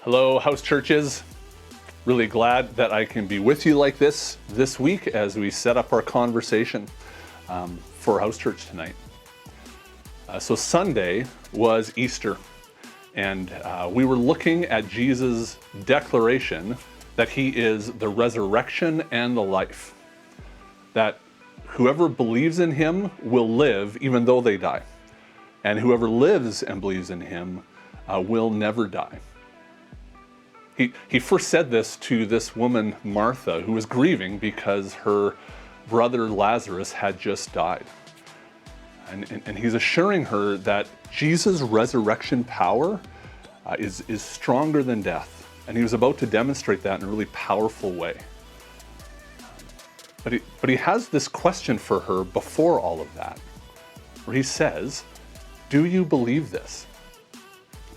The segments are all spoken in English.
Hello, house churches. Really glad that I can be with you like this week as we set up our conversation for house church tonight. So Sunday was Easter, and we were looking at Jesus' declaration that he is the resurrection and the life, that whoever believes in him will live even though they die, and whoever lives and believes in him will never die. He first said this to this woman, Martha, who was grieving because her brother Lazarus had just died. And he's assuring her that Jesus' resurrection power is stronger than death. And he was about to demonstrate that in a really powerful way. But he has this question for her before all of that, where he says, "Do you believe this?"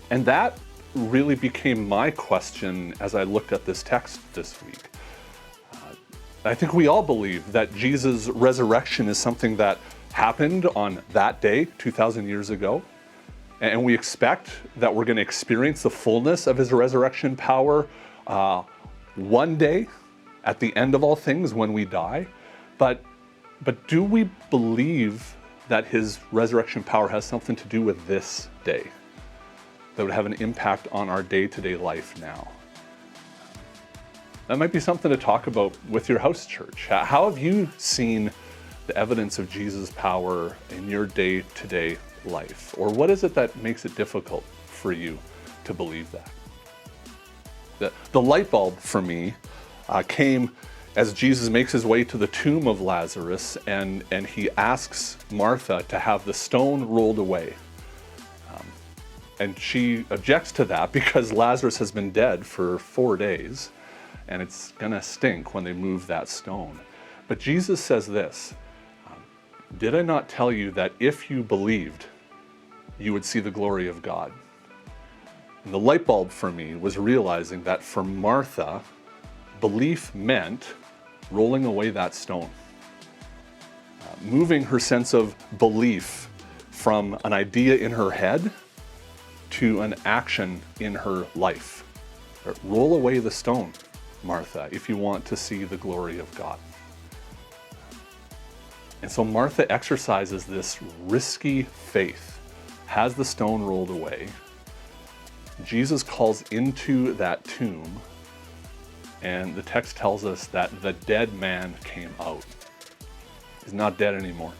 And that really became my question as I looked at this text this week. I think we all believe that Jesus' resurrection is something that happened on that day 2,000 years ago, and we expect that we're going to experience the fullness of his resurrection power one day at the end of all things when we die. But do we believe that his resurrection power has something to do with this day, that would have an impact on our day-to-day life now? That might be something to talk about with your house church. How have you seen the evidence of Jesus' power in your day-to-day life? Or what is it that makes it difficult for you to believe that? The light bulb for me came as Jesus makes his way to the tomb of Lazarus, and he asks Martha to have the stone rolled away. And she objects to that because Lazarus has been dead for 4 days, and it's gonna stink when they move that stone. But Jesus says this, "Did I not tell you that if you believed, you would see the glory of God?" And the light bulb for me was realizing that for Martha, belief meant rolling away that stone, moving her sense of belief from an idea in her head to an action in her life. Roll away the stone, Martha, if you want to see the glory of God. And so Martha exercises this risky faith, has the stone rolled away. Jesus calls into that tomb, and the text tells us that the dead man came out. He's not dead anymore.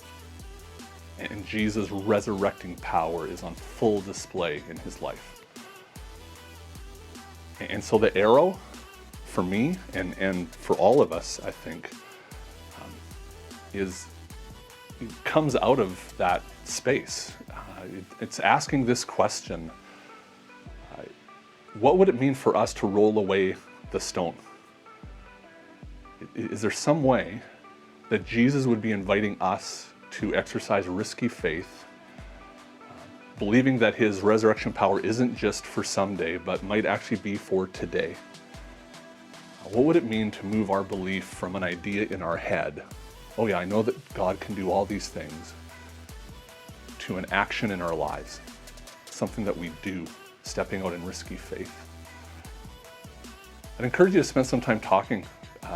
And Jesus' resurrecting power is on full display in his life. And so the arrow for me and for all of us, I think, comes out of that space. It's asking this question, what would it mean for us to roll away the stone? Is there some way that Jesus would be inviting us to exercise risky faith, believing that his resurrection power isn't just for someday, but might actually be for today? What would it mean to move our belief from an idea in our head, "Oh yeah, I know that God can do all these things," to an action in our lives, something that we do, stepping out in risky faith? I'd encourage you to spend some time talking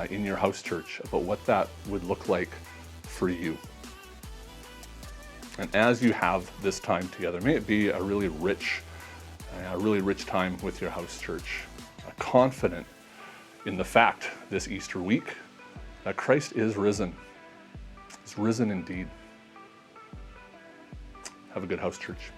in your house church about what that would look like for you. And as you have this time together, may it be a really rich time with your house church, confident in the fact this Easter week that Christ is risen. He's risen indeed. Have a good house church.